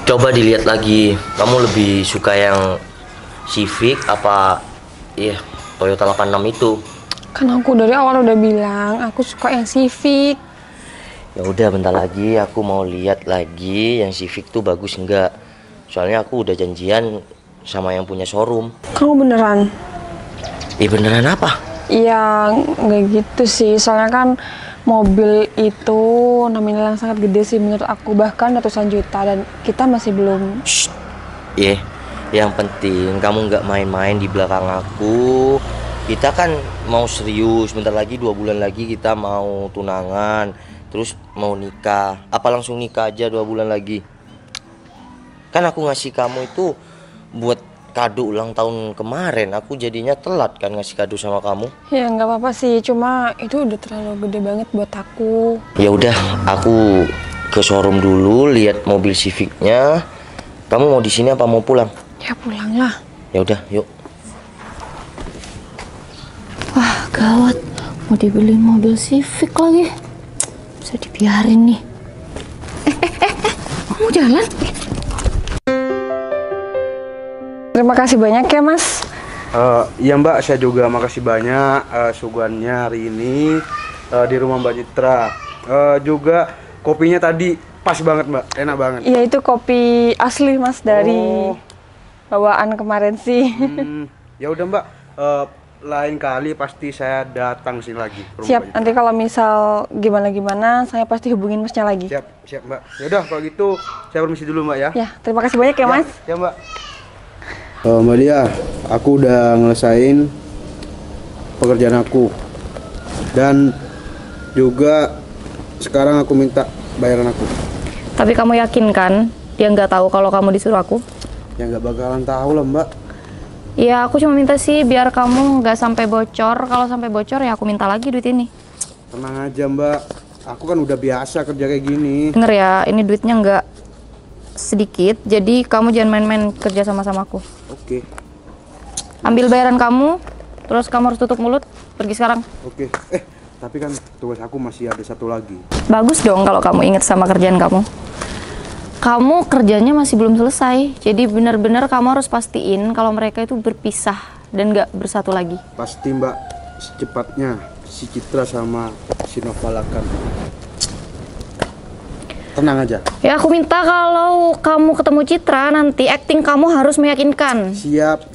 Coba dilihat lagi, kamu lebih suka yang Civic apa Toyota 86 itu? Kan aku dari awal udah bilang aku suka yang Civic. Ya udah, bentar lagi aku mau lihat lagi yang Civic tuh bagus enggak. Soalnya aku udah janjian sama yang punya showroom. Kamu beneran? Beneran apa? Iya, nggak gitu sih. Soalnya kan mobil itu nominal yang sangat gede sih menurut aku, bahkan ratusan juta, dan kita masih belum. Shh. Yang penting kamu nggak main-main di belakang aku. Kita kan mau serius, bentar lagi 2 bulan lagi kita mau tunangan, terus mau nikah. Apa langsung nikah aja 2 bulan lagi? Kan aku ngasih kamu itu buat kado ulang tahun kemarin. Aku jadinya telat kan ngasih kado sama kamu. Ya nggak apa-apa sih, cuma itu udah terlalu gede banget buat aku. Ya udah, aku ke showroom dulu lihat mobil Civicnya. Kamu mau di sini apa mau pulang? Ya pulang lah. Ya udah, yuk. Wah, gawat. Mau dibeliin mobil Civic lagi. Bisa dibiarin nih. Kamu jalan? Terima kasih banyak ya, Mas. Iya Mbak, saya juga makasih banyak suguhannya hari ini di rumah Mbak Citra. Juga kopinya tadi pas banget Mbak, enak banget. Iya, itu kopi asli Mas dari bawaan kemarin sih. Ya udah Mbak, lain kali pasti saya datang sini lagi. Ke rumah Siap, Mbak Citra. nanti kalau misal gimana-gimana saya pasti hubungin Masnya lagi. Siap Mbak. Ya udah kalau gitu saya permisi dulu Mbak ya. Ya, terima kasih banyak ya, Mas. Ya Mbak. Mbak Dia, aku udah ngelesain pekerjaan aku dan juga sekarang aku minta bayaran aku. Tapi kamu yakin kan dia nggak tahu kalau kamu disuruh aku? Ya nggak bakalan tahu lah Mbak. Ya aku cuma minta sih biar kamu nggak sampai bocor. Kalau sampai bocor ya aku minta lagi duit ini. Tenang aja Mbak, aku kan udah biasa kerja kayak gini. Denger ya, ini duitnya nggak sedikit. Jadi kamu jangan main-main kerja sama-sama aku. Oke. Ambil bayaran kamu, terus kamu harus tutup mulut. Pergi sekarang. Oke. Tapi kan tugas aku masih ada satu lagi. Bagus dong kalau kamu ingat sama kerjaan kamu. Kamu kerjanya masih belum selesai. Jadi benar-benar kamu harus pastiin kalau mereka itu berpisah dan nggak bersatu lagi. Pasti Mbak, secepatnya si Citra sama si Noval akan. Tenang aja. Ya aku minta kalau kamu ketemu Citra nanti acting kamu harus meyakinkan. Siap.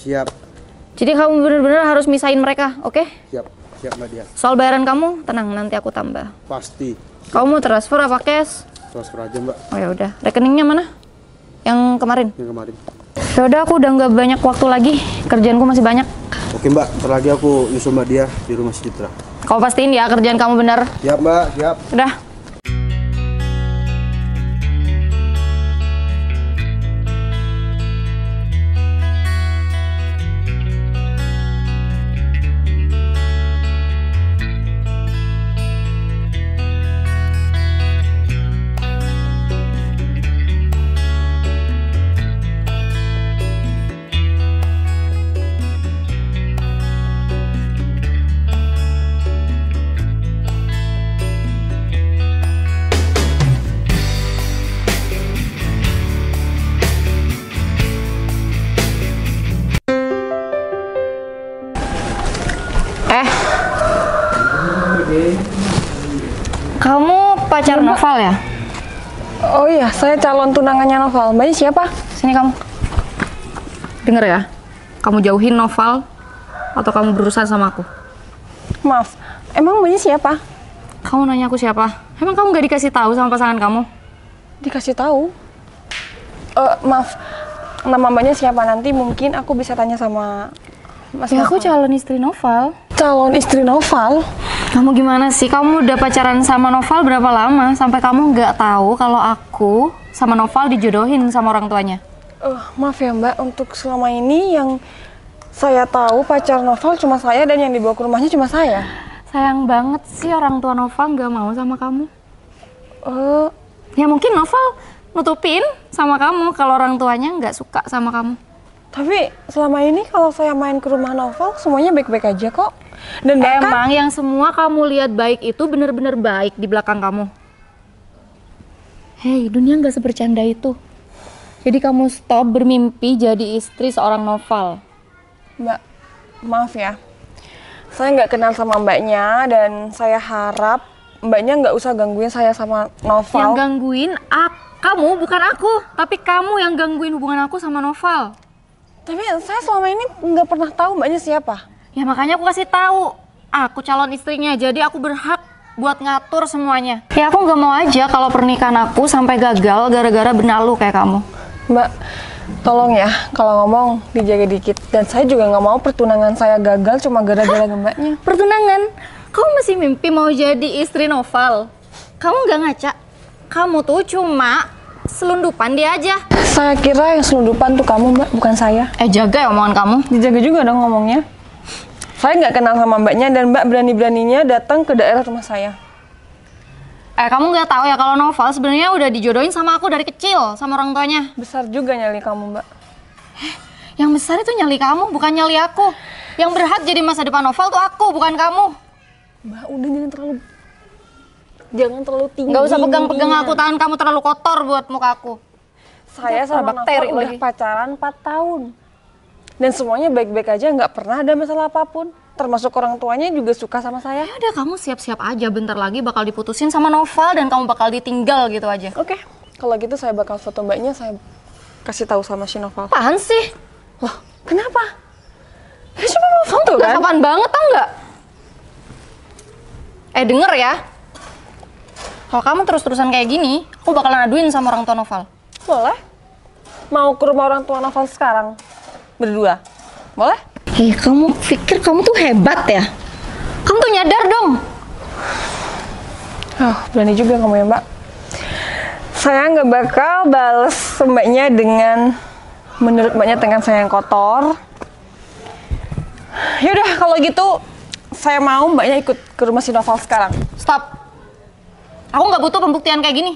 Jadi kamu benar-benar harus misahin mereka, oke? Siap Mbak Dia. Soal bayaran kamu tenang, nanti aku tambah. Pasti. Kamu mau transfer apa cash? Transfer aja Mbak, Oh ya udah, rekeningnya mana? Yang kemarin? yang kemarin. Ya udah, aku udah nggak banyak waktu lagi, kerjaanku masih banyak. Oke Mbak, ntar lagi aku nyusul Mbak Dia di rumah si Citra. Kau pastiin ya kerjaan kamu benar. Siap Mbak, siap. Udah. Kamu pacar Noval ya? Oh iya, saya calon tunangannya Noval. Mbaknya siapa? Sini kamu. Dengar ya, kamu jauhin Noval atau kamu berurusan sama aku. Maaf, emang mbaknya siapa? Kamu nanya aku siapa? Emang kamu gak dikasih tahu sama pasangan kamu? Dikasih tahu. Maaf, nama mbaknya siapa? Nanti mungkin aku bisa tanya sama Mas Ya aku Noval. calon istri Noval. Calon istri Noval? Kamu gimana sih? Kamu udah pacaran sama Noval berapa lama? Sampai kamu nggak tahu kalau aku sama Noval dijodohin sama orang tuanya. Maaf ya Mbak, untuk selama ini yang saya tahu pacar Noval cuma saya dan yang dibawa ke rumahnya cuma saya. Sayang banget sih orang tua Noval nggak mau sama kamu. Ya mungkin Noval nutupin sama kamu kalau orang tuanya nggak suka sama kamu. Tapi selama ini kalau saya main ke rumah Noval semuanya baik-baik aja kok. Dan bahkan Emang yang semua kamu lihat baik itu bener-bener baik di belakang kamu. Hei, dunia nggak sebercanda itu. Jadi kamu stop bermimpi jadi istri seorang Noval. Mbak, maaf ya. Saya nggak kenal sama mbaknya dan saya harap mbaknya nggak usah gangguin saya sama Noval. Yang gangguin kamu, bukan aku. Tapi kamu yang gangguin hubungan aku sama Noval. Tapi saya selama ini nggak pernah tahu mbaknya siapa. Ya makanya aku kasih tahu. Aku calon istrinya, jadi aku berhak buat ngatur semuanya. Ya aku nggak mau aja kalau pernikahan aku sampai gagal gara-gara benalu kayak kamu. Mbak, tolong ya kalau ngomong dijaga dikit. Dan saya juga nggak mau pertunangan saya gagal cuma gara-gara mbaknya. Pertunangan? Kamu masih mimpi mau jadi istri Noval? Kamu nggak ngaca? Kamu tuh cuma selundupan dia aja. Saya kira yang selundupan tuh kamu, Mbak, bukan saya. Jaga ya omongan kamu. Dijaga juga dong ngomongnya. Saya nggak kenal sama mbaknya dan mbak berani-beraninya datang ke daerah rumah saya. Kamu nggak tahu ya kalau Noval sebenarnya udah dijodohin sama aku dari kecil sama orang tuanya. Besar juga nyali kamu, Mbak. Yang besar itu nyali kamu, bukan nyali aku. Yang berhak jadi masa depan Noval tuh aku, bukan kamu. Mbak, udah jangan terlalu tinggi. Nggak usah pegang-pegang aku, tangan kamu terlalu kotor buat muka aku. Saya sama bakteri Noval udah lagi. pacaran 4 tahun. Dan semuanya baik-baik aja, nggak pernah ada masalah apapun. Termasuk orang tuanya juga suka sama saya. Ya udah, kamu siap-siap aja, bentar lagi bakal diputusin sama Noval dan kamu bakal ditinggal gitu aja. Oke, kalau gitu saya bakal foto mbaknya, saya kasih tahu sama si Noval. Apaan sih? Loh, kenapa? Dia cuma mau foto Gak kan? sopan banget tau nggak? Denger ya. Kalau kamu terus-terusan kayak gini, aku bakalan aduin sama orang tua Noval. Boleh. Mau ke rumah orang tua Noval sekarang? Berdua? Boleh? Kamu pikir kamu tuh hebat ya? Kamu tuh nyadar dong. Berani juga kamu ya, Mbak. Saya nggak bakal bales mbaknya dengan menurut mbaknya tangan saya yang kotor. Yaudah, kalau gitu saya mau mbaknya ikut ke rumah si Noval sekarang. Stop. Aku nggak butuh pembuktian kayak gini.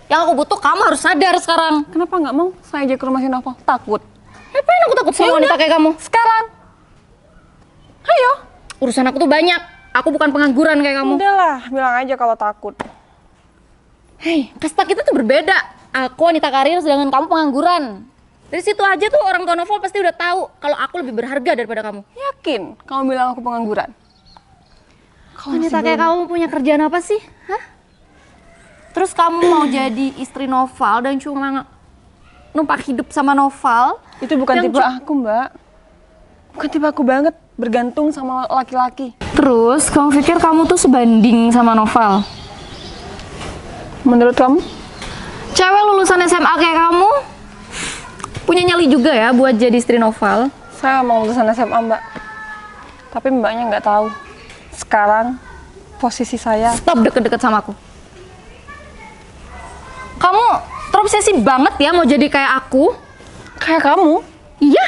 Yang aku butuh, kamu harus sadar sekarang. Kenapa nggak mau saya aja ke rumah si Noval? Takut. Ngapain aku takut sama wanita kayak kamu? Sekarang. Ayo. Urusan aku tuh banyak. Aku bukan pengangguran kayak kamu. Udahlah, bilang aja kalau takut. Hei, kasta kita tuh berbeda. Aku wanita karir sedangkan kamu pengangguran. Dari situ aja tuh orang tua Noval pasti udah tahu kalau aku lebih berharga daripada kamu. Yakin kamu bilang aku pengangguran? Wanita kayak kamu punya kerjaan apa sih? Hah? Terus kamu mau jadi istri Noval dan cuma numpak hidup sama Noval? Itu bukan Yang tipe aku, Mbak. Bukan tipe aku banget, bergantung sama laki-laki. Terus kamu pikir kamu tuh sebanding sama Noval? Menurut kamu? Cewek lulusan SMA kayak kamu punya nyali juga ya buat jadi istri Noval. Saya mau lulusan SMA, Mbak. Tapi mbaknya nggak tahu. Sekarang posisi saya. Stop deket-deket sama aku. Kamu terobsesi banget ya mau jadi kayak aku. Kayak kamu? Iya.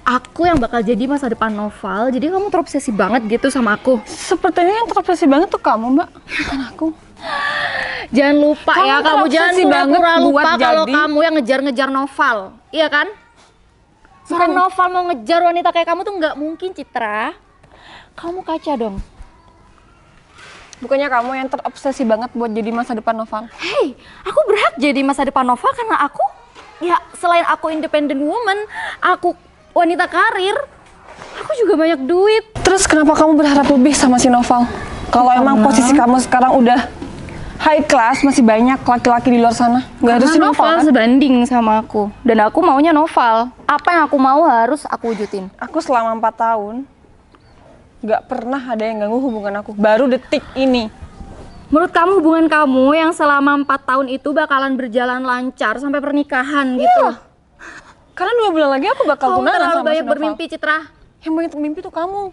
Aku yang bakal jadi masa depan Noval. Jadi kamu terobsesi banget gitu sama aku. Sepertinya yang terobsesi banget tuh kamu, Mbak. Bukan aku. Jangan lupa Kamu ya, kamu terobsesi jangan banget pura-pura lupa buat kalau jadi- kamu yang ngejar-ngejar Noval. Iya kan? Seorang Noval mau ngejar wanita kayak kamu tuh nggak mungkin, Citra. Kamu kaca dong. Bukannya kamu yang terobsesi banget buat jadi masa depan Noval? Hei, aku berhak jadi masa depan Noval karena aku, ya selain aku independent woman, aku wanita karir, aku juga banyak duit. Terus kenapa kamu berharap lebih sama si Noval? Kalau emang posisi kamu sekarang udah high class, masih banyak laki-laki di luar sana. Nggak harus si Karena Noval kan? sebanding sama aku, dan aku maunya Noval. Apa yang aku mau harus aku wujudin. Aku selama 4 tahun nggak pernah ada yang ganggu hubungan aku. Baru detik ini. Menurut kamu hubungan kamu yang selama 4 tahun itu bakalan berjalan lancar sampai pernikahan gitu? Karena 2 bulan lagi aku bakal Kamu tunangan terlalu sama banyak si Noval. bermimpi, Citra. Yang banyak mimpi tuh kamu.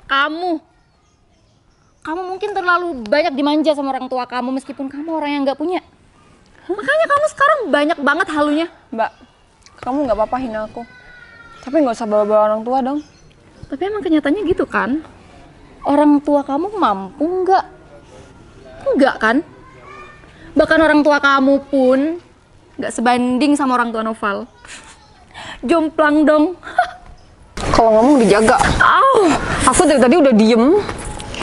Kamu mungkin terlalu banyak dimanja sama orang tua kamu meskipun kamu orang yang nggak punya. Makanya kamu sekarang banyak banget halunya. Mbak, kamu nggak apa-apa hina aku. Tapi nggak usah bawa-bawa orang tua dong. Tapi emang kenyataannya gitu kan? Orang tua kamu mampu nggak? Enggak kan? Bahkan orang tua kamu pun nggak sebanding sama orang tua Noval. Jomplang dong. Kalau ngomong dijaga. Aku dari tadi udah diem.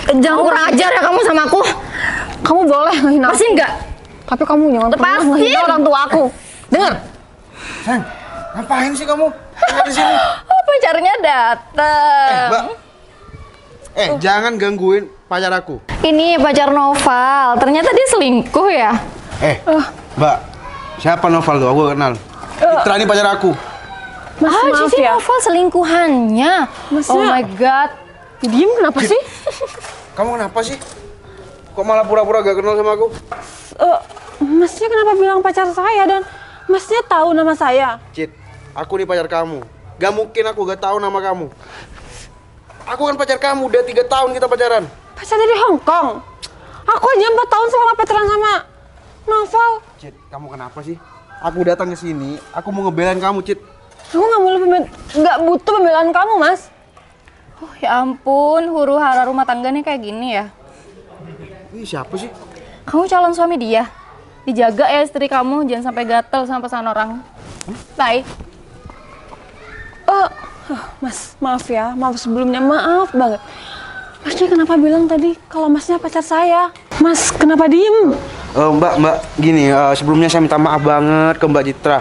Jangan kurang ajar ya kamu sama aku. Kamu boleh ngehina aku. Lepasin nggak? Tapi kamu jangan pernah Lepasin. ngehina orang tua aku. Dengar? San, Ngapain sih kamu? Ada di sini. Oh, pacarnya dateng. Mbak. Jangan gangguin pacar aku. Ini pacar Noval. Ternyata dia selingkuh ya? Mbak. Siapa Noval tuh? Aku gak kenal. Citra ini pacar aku. Mas, maaf jadi ya. Noval selingkuhannya. Masnya- Oh my god. Diem kenapa sih? Kamu kenapa sih? Kok malah pura-pura gak kenal sama aku? Masnya kenapa bilang pacar saya dan masnya tahu nama saya? Cit, aku nih pacar kamu. Gak mungkin aku gak tahu nama kamu. Aku kan pacar kamu, udah 3 tahun kita pacaran. Pacar dari Hong Kong. Aku aja 4 tahun selama pacaran sama Novel. Cit, kamu kenapa sih? Aku datang ke sini, aku mau ngebelain kamu, Cit. Aku nggak butuh pembelaan kamu, Mas. Oh ya ampun, huru hara rumah tangganya kayak gini ya. Ini siapa sih? Kamu calon suami dia. Dijaga ya istri kamu, jangan sampai gatel sama pesan orang. Bye. Mas, maaf ya. Maaf sebelumnya, maaf banget. Masnya kenapa bilang tadi kalau masnya pacar saya? Mas, kenapa diem? Mbak, gini, sebelumnya saya minta maaf banget ke Mbak Citra.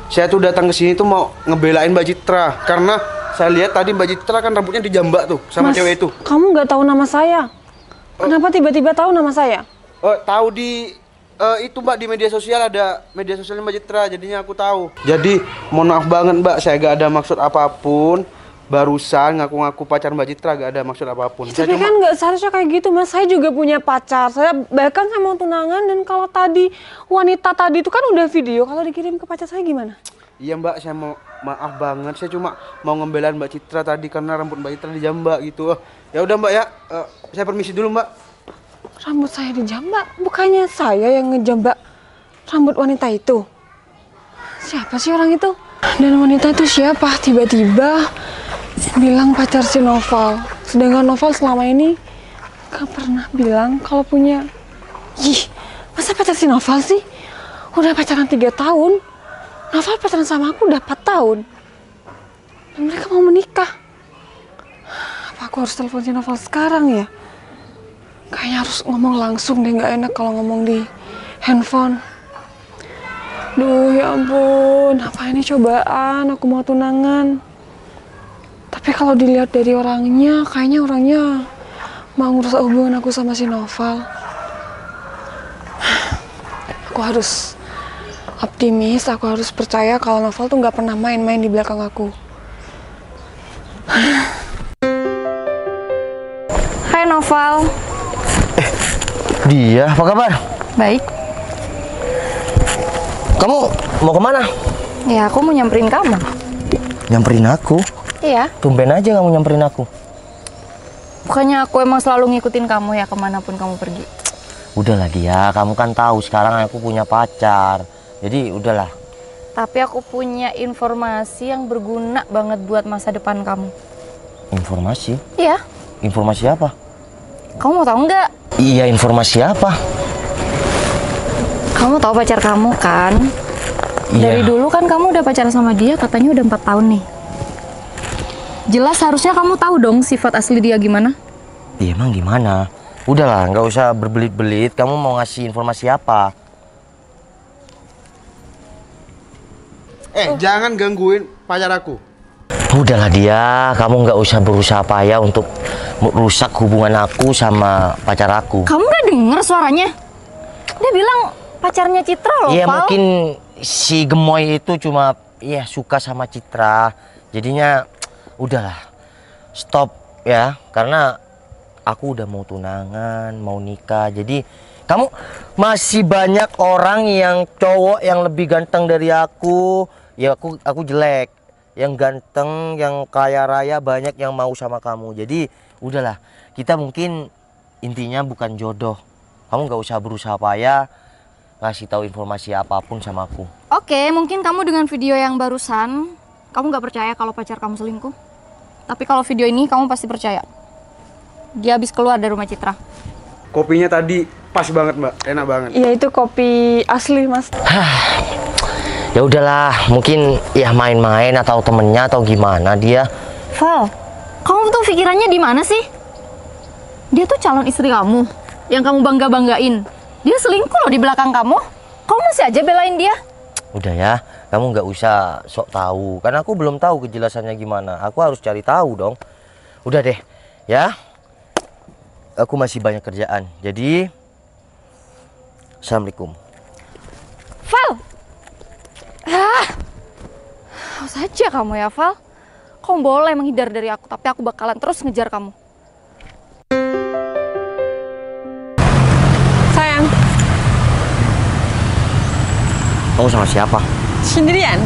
Saya tuh datang ke sini tuh mau ngebelain Mbak Citra karena saya lihat tadi Mbak Citra kan rambutnya dijambak tuh sama Mas, cewek itu. kamu nggak tahu nama saya? Kenapa tiba-tiba tahu nama saya? Tahu di itu Mbak, di media sosial ada media sosialnya Mbak Citra, jadinya aku tahu. Jadi mohon maaf banget Mbak, saya gak ada maksud apapun. Barusan ngaku-ngaku pacar Mbak Citra, gak ada maksud apapun. Tapi kan nggak seharusnya kayak gitu, Mas. Saya juga punya pacar. Bahkan saya mau tunangan, dan kalau tadi wanita tadi itu kan udah video. Kalau dikirim ke pacar saya gimana? Iya Mbak, saya mau maaf banget. Saya cuma mau ngebelain Mbak Citra tadi karena rambut Mbak Citra dijambak gitu. Ya udah Mbak ya, saya permisi dulu Mbak. Rambut saya dijambak? Bukannya saya yang ngejambak rambut wanita itu? Siapa sih orang itu? Dan wanita itu siapa? Tiba-tiba bilang pacar si Noval. Sedangkan Noval selama ini gak pernah bilang kalau punya... Ih, masa pacar si Noval sih? Udah pacaran 3 tahun. Noval pacaran sama aku udah 4 tahun. Dan mereka mau menikah. Apa aku harus telepon si Noval sekarang ya? Kayaknya harus ngomong langsung deh, nggak enak kalau ngomong di handphone. Duh, ya ampun, apa ini cobaan? Aku mau tunangan. Tapi kalau dilihat dari orangnya, kayaknya orangnya mau ngerusak hubungan aku sama si Noval. Aku harus optimis, aku harus percaya kalau Noval tuh nggak pernah main-main di belakang aku. Hai Noval. Dia, apa kabar? Baik. Kamu mau kemana? Ya aku mau nyamperin kamu. Nyamperin aku? Iya. Tumben aja kamu nyamperin aku. Bukannya aku emang selalu ngikutin kamu ya kemanapun kamu pergi. Udahlah dia, kamu kan tahu sekarang aku punya pacar. Jadi udahlah. Tapi aku punya informasi yang berguna banget buat masa depan kamu. Informasi? Iya. Informasi apa? Kamu mau tahu nggak? Iya, informasi apa? Kamu tahu pacar kamu kan? Dari Iya. dulu kan kamu udah pacaran sama dia, katanya udah 4 tahun nih. Jelas harusnya kamu tahu dong sifat asli dia gimana? Iya, emang gimana? Udahlah, nggak usah berbelit-belit. Kamu mau ngasih informasi apa? Jangan gangguin pacar aku. Udahlah dia, kamu nggak usah berusaha payah untuk merusak hubungan aku sama pacar aku. Kamu nggak denger suaranya? Dia bilang pacarnya Citra loh, Iya, Val. mungkin si gemoy itu cuma ya suka sama Citra. Jadinya udahlah. Stop ya, karena aku udah mau tunangan, mau nikah. Jadi kamu masih banyak orang yang cowok yang lebih ganteng dari aku. Ya aku jelek. Yang ganteng, yang kaya raya, banyak yang mau sama kamu. Jadi udahlah, kita mungkin intinya bukan jodoh. Kamu nggak usah berusaha payah ngasih tahu informasi apapun sama aku. Oke, mungkin kamu dengan video yang barusan, kamu nggak percaya kalau pacar kamu selingkuh. Tapi kalau video ini kamu pasti percaya. Dia habis keluar dari rumah Citra. Kopinya tadi pas banget Mbak, enak banget. Iya, itu kopi asli, Mas. Ya udahlah, mungkin ya main-main atau temennya atau gimana dia. Val, kamu tuh pikirannya di mana sih? Dia tuh calon istri kamu, yang kamu bangga-banggain. Dia selingkuh loh di belakang kamu. Kamu masih aja belain dia. Udah ya, kamu nggak usah sok tahu. Karena aku belum tahu kejelasannya gimana. Aku harus cari tahu dong. Udah deh, ya. Aku masih banyak kerjaan. Jadi, assalamualaikum. Val! Haus aja kamu ya, Val. Kamu boleh menghindar dari aku, tapi aku bakalan terus ngejar kamu. Sayang, Kamu sama siapa? sendirian?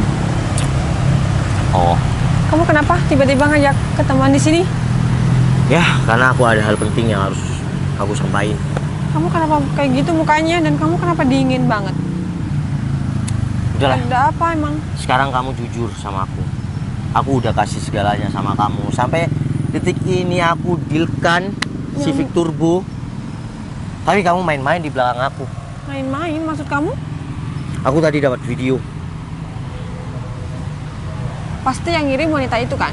Oh, Kamu kenapa tiba-tiba ngajak ketemuan di sini? ya karena aku ada hal penting yang harus aku sampaikan. Kamu kenapa kayak gitu mukanya dan kamu kenapa dingin banget? Udahlah, Ada apa emang? sekarang kamu jujur sama aku. Aku udah kasih segalanya sama kamu. Sampai detik ini aku dealkan Civic Turbo. Tapi kamu main-main di belakang aku. Main-main maksud kamu? Aku tadi dapat video. Pasti yang ngirim wanita itu kan?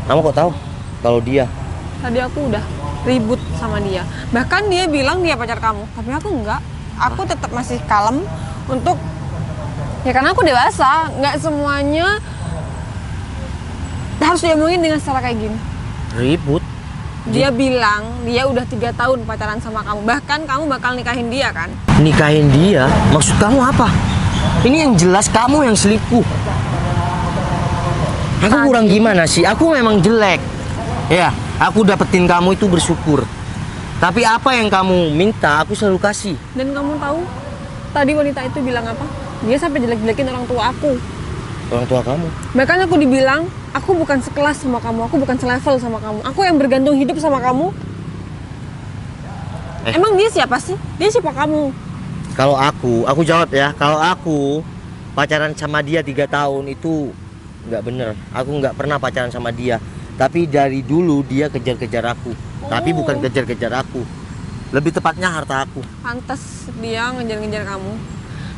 Kamu kok tahu kalau dia? Tadi aku udah ribut sama dia. Bahkan dia bilang dia pacar kamu, tapi aku enggak. Aku tetap masih kalem untuk ya karena aku dewasa, nggak semuanya harus diomongin dengan cara kayak gini. Ribut? Dia bilang dia udah 3 tahun pacaran sama kamu. Bahkan kamu bakal nikahin dia kan? Nikahin dia? Maksud kamu apa? Ini yang jelas kamu yang selingkuh. Aku kurang gimana sih? Aku memang jelek. Ya, aku dapetin kamu itu bersyukur. Tapi apa yang kamu minta, aku selalu kasih. Dan kamu tahu tadi wanita itu bilang apa? Dia sampai jelek-jelekin orang tua aku. Orang tua kamu? Bahkan aku dibilang, aku bukan sekelas sama kamu, aku bukan selevel sama kamu. Aku yang bergantung hidup sama kamu. Emang dia siapa sih? Dia siapa kamu? Kalau aku jawab ya. Kalau aku pacaran sama dia 3 tahun itu nggak bener. Aku nggak pernah pacaran sama dia. Tapi dari dulu dia kejar-kejar aku. Tapi bukan kejar-kejar aku. Lebih tepatnya harta aku. Pantes dia ngejar-ngejar kamu.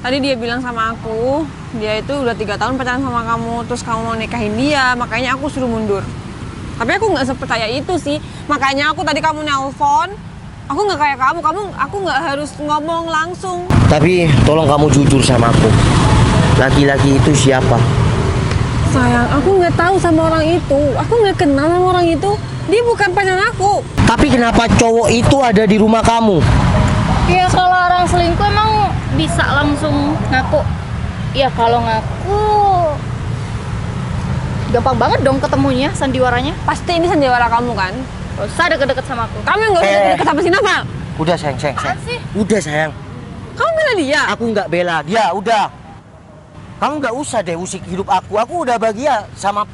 Tadi dia bilang sama aku, dia itu udah 3 tahun pacaran sama kamu, terus kamu mau nikahin dia, makanya aku suruh mundur. Tapi aku nggak sepercaya itu sih, makanya aku tadi kamu nelpon, aku nggak kayak kamu, aku nggak harus ngomong langsung. Tapi tolong kamu jujur sama aku. Laki-laki itu siapa? Sayang, aku nggak tahu sama orang itu, aku nggak kenal sama orang itu, dia bukan pacar aku. Tapi kenapa cowok itu ada di rumah kamu? Ya kalau orang selingkuh emang bisa langsung ngaku. Ya kalau ngaku gampang banget dong ketemunya, sandiwaranya. Pasti ini sandiwara kamu kan? Gak usah deket-deket sama aku. Kamu yang nggak usah deket-deket sama si Nafa. Udah sayang. Apaan sih? Udah sayang. Kamu bela dia. Aku nggak bela dia, udah. Kamu nggak usah deh usik hidup aku. Aku udah bahagia sama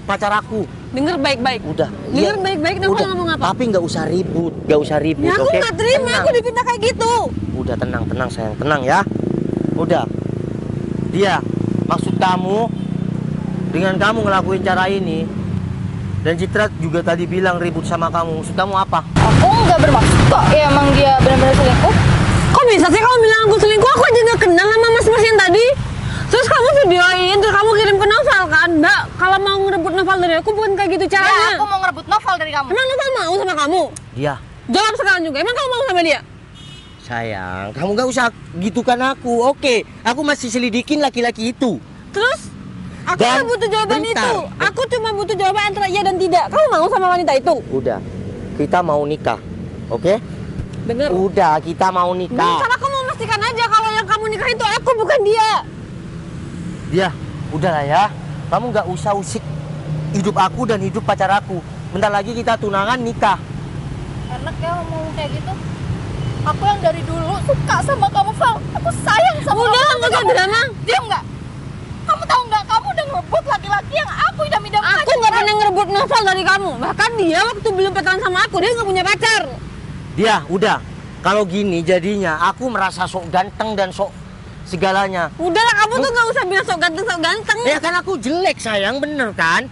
pacar aku. Denger baik-baik. Udah. Denger Iya. baik-baik, Nafa Udah. ngomong apa? Tapi nggak usah ribut, Ya aku oke? nggak terima, Tenang. aku dipinta kayak gitu. Udah tenang sayang, tenang ya. Udah. Dia, maksud kamu dengan kamu ngelakuin cara ini dan Citra juga tadi bilang ribut sama kamu. Maksud kamu apa? Aku nggak bermaksud kok. Ya emang dia benar-benar selingkuh. Kok bisa sih kamu bilang aku selingkuh? Aku aja nggak kenal sama mas-mas yang tadi. Terus kamu videoin, terus kamu kirim ke Noval kan? Mbak, kalau mau ngerebut Noval dari aku bukan kayak gitu Ya caranya. aku mau ngerebut Noval dari kamu. Emang Noval mau sama kamu? Dia. Jawab sekarang juga, emang kamu mau sama dia? Sayang, kamu gak usah gitukan aku. Oke, aku masih selidikin laki-laki itu. Terus? Aku Dan nggak butuh jawaban bentar. itu. Aku cuma butuh jawaban antara iya dan tidak. Kamu mau sama wanita itu? Udah, kita mau nikah. Oke? Dengar. Udah, kita mau nikah. Karena aku mau memastikan aja kalau yang kamu nikah itu aku bukan dia. Dia, udahlah ya. Kamu gak usah usik hidup aku dan hidup pacar aku. Bentar lagi kita tunangan nikah. Enak ya ngomong kayak gitu. Aku yang dari dulu suka sama kamu, Val. Aku sayang sama Udah, kamu. nggak usah drama. Diam nggak? Kamu tahu nggak? Kamu udah ngerebut laki-laki yang aku idam-idamkan. Aku nggak pernah ngerebut Noval dari kamu. Bahkan dia waktu belum pacaran sama aku, dia nggak punya pacar. Dia, udah. Kalau gini jadinya aku merasa sok ganteng dan sok segalanya. Udahlah, kamu tuh nggak usah bilang sok ganteng. Ya kan aku jelek sayang, bener kan?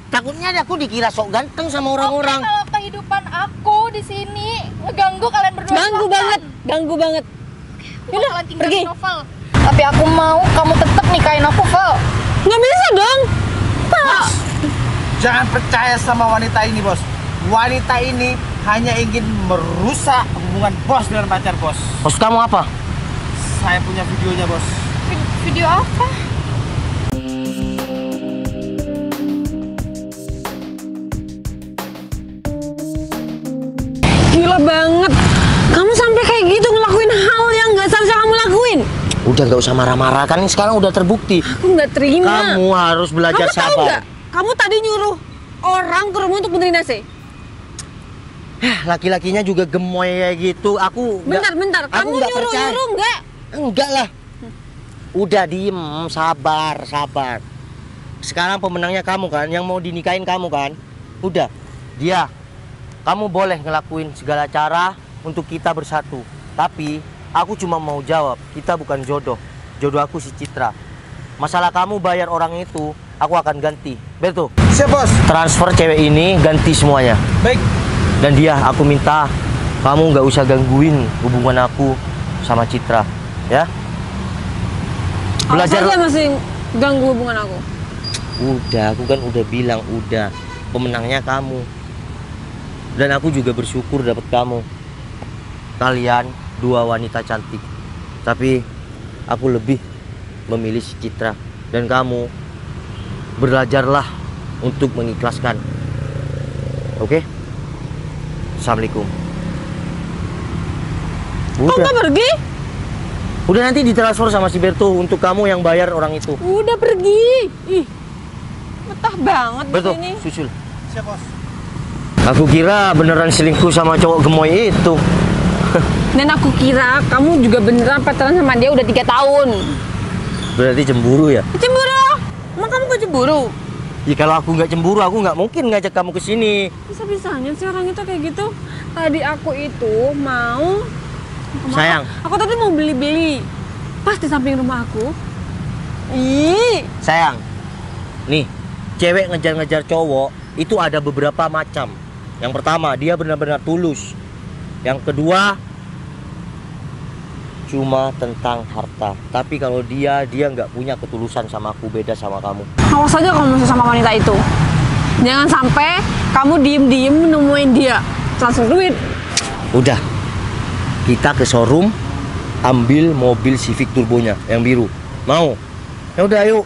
Takutnya aku dikira sok ganteng sama orang-orang. Oke, kalau kehidupan aku di sini ngeganggu kalian berdua. Ganggu banget. Yaudah, kalian tinggal pergi. Novel. Tapi aku mau kamu tetap nikahin aku, Val. Nggak bisa dong. Pak. Jangan percaya sama wanita ini, bos. Wanita ini hanya ingin merusak hubungan bos dengan pacar bos. Maksud kamu apa? Saya punya videonya, bos. Video apa? Gila banget. Kamu sampai kayak gitu ngelakuin hal yang nggak seharusnya kamu lakuin. Udah nggak usah marah-marah, kan ini sekarang udah terbukti. Aku nggak terima. Kamu harus belajar Kamu tahu sabar. nggak? Kamu tadi nyuruh orang ke rumah untuk benerin AC. Laki-lakinya juga gemoy kayak gitu. Aku nggak- Bentar. aku Kamu nggak percaya. nyuruh nggak? Enggak lah. Udah diem, sabar. Sekarang pemenangnya kamu kan, yang mau dinikahin kamu kan. Udah, dia. Kamu boleh ngelakuin segala cara untuk kita bersatu. Tapi aku cuma mau jawab, kita bukan jodoh. Jodoh aku si Citra. Masalah kamu bayar orang itu, aku akan ganti. Betul. Siap, Bos. Transfer cewek ini ganti semuanya. Baik. Dan dia, aku minta kamu nggak usah gangguin hubungan aku sama Citra, ya? Belajar masih ganggu hubungan aku. Udah, aku kan udah bilang udah. Pemenangnya kamu. Dan aku juga bersyukur dapat kamu. Kalian dua wanita cantik. Tapi aku lebih memilih si Citra. Dan kamu belajarlah untuk mengikhlaskan. Oke? Assalamualaikum. Kok nggak pergi? Udah nanti ditransfer sama si Berto untuk kamu yang bayar orang itu. Udah pergi. Ih, betah banget di Berto, sini. susul. Siap, Bos. Aku kira beneran selingkuh sama cowok gemoy itu. Dan aku kira kamu juga beneran pacaran sama dia udah 3 tahun. Berarti cemburu ya? Cemburu? Emang kamu gak cemburu? Ya kalau aku nggak cemburu, aku nggak mungkin ngajak kamu ke sini. Bisa-bisanya sih orang itu kayak gitu. Tadi aku itu mau... Sayang. Aku tadi mau beli-beli. Pas di samping rumah aku. Ih, Sayang, nih, cewek ngejar-ngejar cowok itu ada beberapa macam. Yang pertama, dia benar-benar tulus. Yang kedua, cuma tentang harta. Tapi kalau dia nggak punya ketulusan sama aku, beda sama kamu. awas aja kamu masih sama wanita itu. Jangan sampai kamu diem-diem nemuin dia. Transfer duit. Udah, kita ke showroom, ambil mobil Civic turbonya yang biru. Mau? Ya udah, ayo.